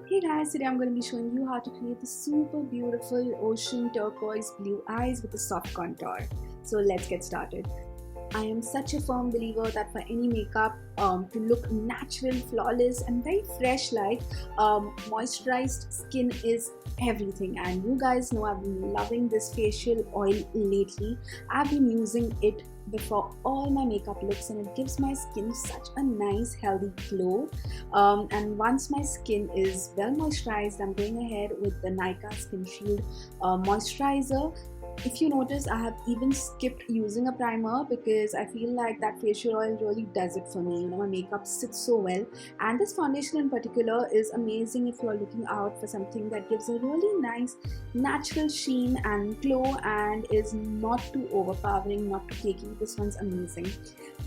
Hey guys, today I'm going to be showing you how to create the super beautiful ocean turquoise blue eyes with a soft contour. So let's get started. I am such a firm believer that for any makeup to look natural, flawless, and very fresh like, moisturized skin is everything. And you guys know I've been loving this facial oil lately. I've been using it before all my makeup looks, and it gives my skin such a nice healthy glow. And once my skin is well moisturized, I'm going ahead with the Nykaa Skin Shield moisturizer. If you notice, I have even skipped using a primer because I feel like that facial oil really does it for me. You know, my makeup sits so well, and this foundation in particular is amazing if you are looking out for something that gives a really nice natural sheen and glow and is not too overpowering, not too cakey. This one's amazing.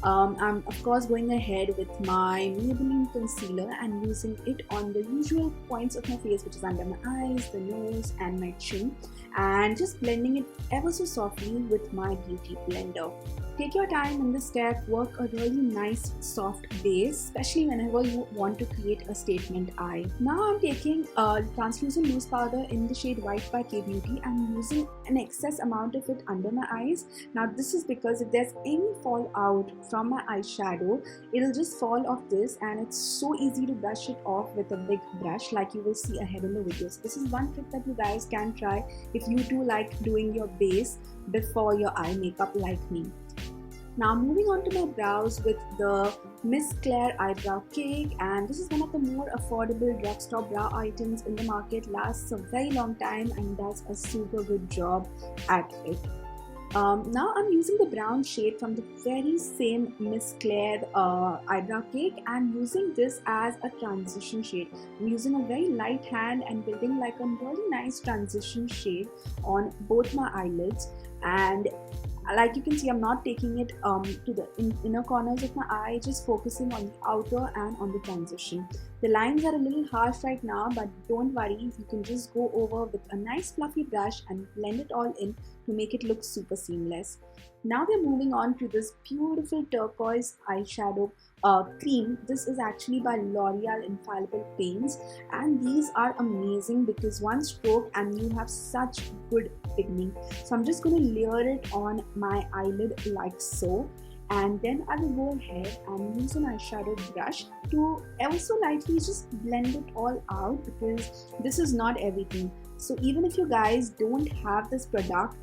I'm of course going ahead with my Maybelline concealer and using it on the usual points of my face, which is under my eyes, the nose, and my chin, and just blending it ever so softly with my beauty blender. Take your time in this step, work a really nice soft base, especially whenever you want to create a statement eye. Now I'm taking a translucent loose powder in the shade White by K Beauty and using an excess amount of it under my eyes. Now this is because if there's any fallout from my eyeshadow, it'll just fall off this, and it's so easy to brush it off with a big brush like you will see ahead in the video. So this is one trick that you guys can try if you too like doing your base before your eye makeup like me. Now moving on to my brows with the Miss Claire Eyebrow Cake, and this is one of the more affordable drugstore brow items in the market, lasts a very long time and does a super good job at it. Now I'm using the brown shade from the very same Miss Claire eyebrow cake and using this as a transition shade. I'm using a very light hand and building like a really nice transition shade on both my eyelids, and like you can see, I'm not taking it to the inner corners of my eye, just focusing on the outer and on the transition. The lines are a little harsh right now, but don't worry, you can just go over with a nice fluffy brush and blend it all in to make it look super seamless. Now we're moving on to this beautiful turquoise eyeshadow cream. This is actually by L'Oreal Infallible Paints, and these are amazing because one stroke and you have such good pigment. So I'm just going to layer it on my eyelid like so, and then I will go ahead and use an eyeshadow brush to ever so lightly just blend it all out, because this is not everything. So even if you guys don't have this product,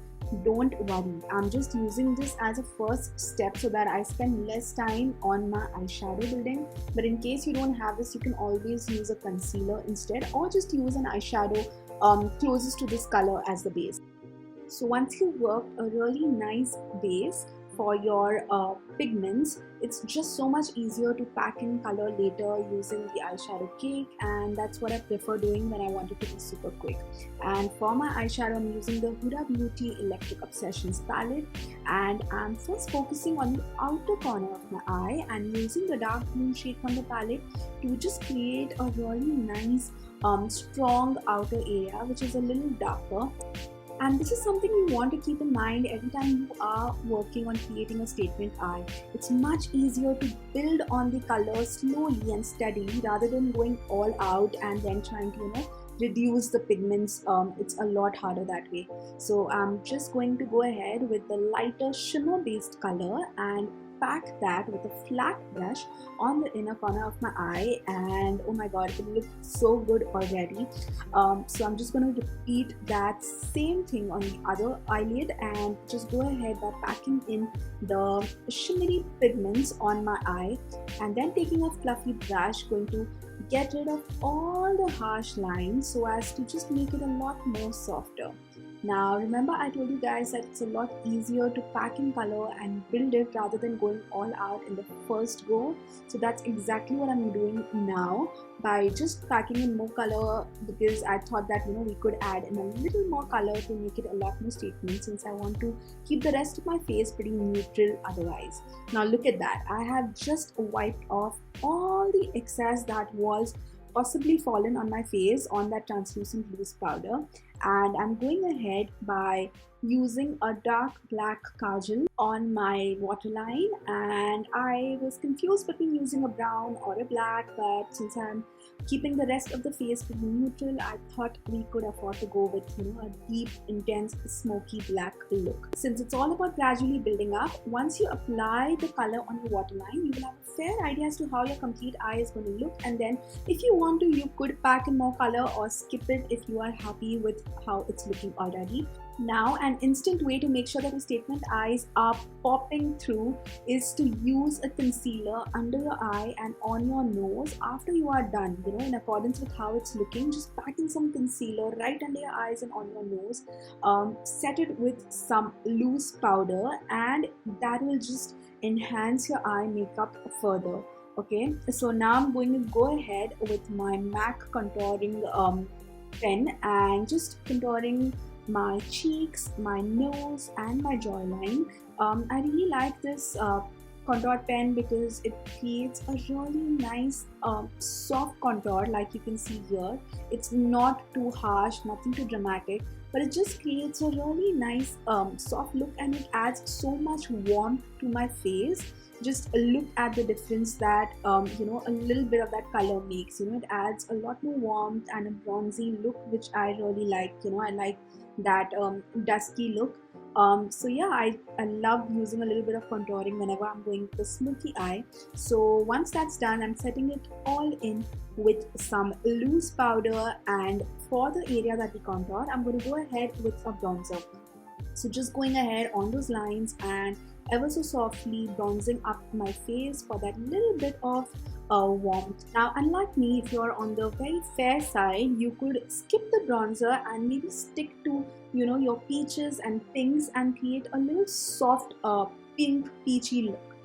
don't worry, I'm just using this as a first step so that I spend less time on my eyeshadow building. But in case you don't have this, you can always use a concealer instead, or just use an eyeshadow closest to this color as the base. So once you work a really nice base for your pigments, it's just so much easier to pack in color later using the eyeshadow cake, and that's what I prefer doing when I want it to be super quick. And for my eyeshadow, I'm using the Huda Beauty Electric Obsessions palette, and I'm first focusing on the outer corner of my eye and using the dark blue shade from the palette to just create a really nice strong outer area which is a little darker. And this is something you want to keep in mind every time you are working on creating a statement eye. It's much easier to build on the color slowly and steadily rather than going all out and then trying to, reduce the pigments. It's a lot harder that way. So I'm just going to go ahead with the lighter shimmer based color and pack that with a flat brush on the inner corner of my eye, and oh my god, it looks so good already. So I'm just going to repeat that same thing on the other eyelid and just go ahead by packing in the shimmery pigments on my eye, and then taking a fluffy brush, going to get rid of all the harsh lines so as to just make it a lot more softer. Now remember, I told you guys that it's a lot easier to pack in color and build it rather than going all out in the first go. So that's exactly what I'm doing now by just packing in more color, because I thought that we could add in a little more color to make it a lot more statement, since I want to keep the rest of my face pretty neutral otherwise. Now look at that, I have just wiped off all the excess that was possibly fallen on my face on that translucent loose powder, and I'm going ahead by using a dark black kajal on my waterline, and I was confused between using a brown or a black, but since I'm keeping the rest of the face pretty neutral, I thought we could afford to go with a deep, intense, smoky black look. Since it's all about gradually building up, once you apply the color on your waterline, you will have a fair idea as to how your complete eye is going to look, and then if you want to, you could pack in more color or skip it if you are happy with how it's looking already. Now, an instant way to make sure that your statement eyes are popping through is to use a concealer under your eye and on your nose after you are done. In accordance with how it's looking, just pack in some concealer right under your eyes and on your nose. Set it with some loose powder, and that will just enhance your eye makeup further. Okay, so now I'm going to go ahead with my MAC contouring pen and just contouring my cheeks, my nose and my jawline. I really like this contour pen because it creates a really nice soft contour, like you can see here. It's not too harsh, nothing too dramatic, but it just creates a really nice soft look, and it adds so much warmth to my face. Just look at the difference that a little bit of that color makes. It adds a lot more warmth and a bronzy look, which I really like. I like that dusky look. So yeah, I love using a little bit of contouring whenever I'm going with a smoky eye. So once that's done, I'm setting it all in with some loose powder, and for the area that we contour, I'm going to go ahead with a bronzer. So just going ahead on those lines and ever so softly bronzing up my face for that little bit of warmth. Now, unlike me, if you're on the very fair side, you could skip the bronzer and maybe stick to your peaches and pinks and create a little soft pink peachy look.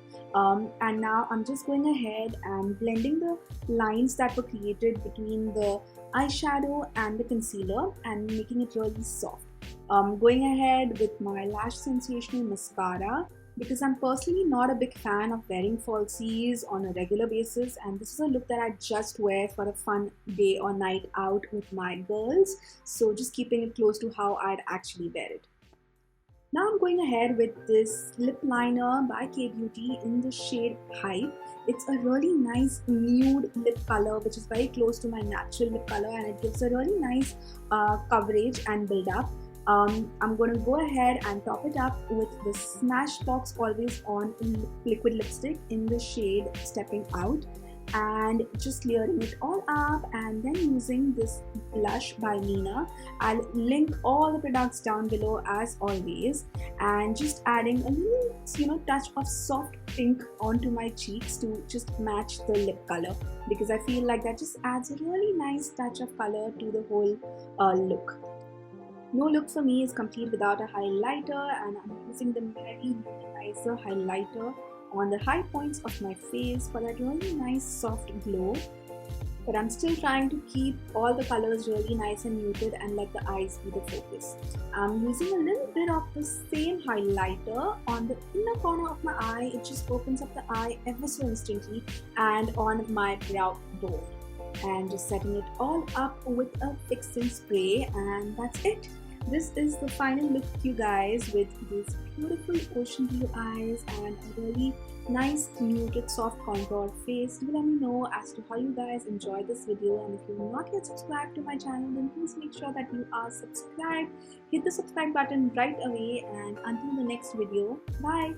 And now I'm just going ahead and blending the lines that were created between the eyeshadow and the concealer and making it really soft. Going ahead with my Lash Sensational mascara, because I'm personally not a big fan of wearing falsies on a regular basis, and this is a look that I just wear for a fun day or night out with my girls, so just keeping it close to how I'd actually wear it. Now I'm going ahead with this lip liner by K-Beauty in the shade Hype. It's a really nice nude lip color, which is very close to my natural lip color, and it gives a really nice coverage and build up. I'm going to go ahead and top it up with the Smashbox Always On liquid lipstick in the shade Stepping Out, and just layering it all up, and then using this blush by Nina. I'll link all the products down below as always, and just adding a little touch of soft pink onto my cheeks to just match the lip color, because I feel like that just adds a really nice touch of color to the whole look. No look for me is complete without a highlighter, and I'm using the Mary Luminizer highlighter on the high points of my face for that really nice soft glow. But I'm still trying to keep all the colors really nice and muted and let the eyes be the focus. I'm using a little bit of the same highlighter on the inner corner of my eye. It just opens up the eye ever so instantly, and on my brow bone. And just setting it all up with a fixing spray, and that's it. This is the final look, you guys, with these beautiful ocean blue eyes and a really nice muted soft contour face. Do let me know as to how you guys enjoyed this video, and if you're not yet subscribed to my channel, then please make sure that you are subscribed. Hit the subscribe button right away, and until the next video, bye.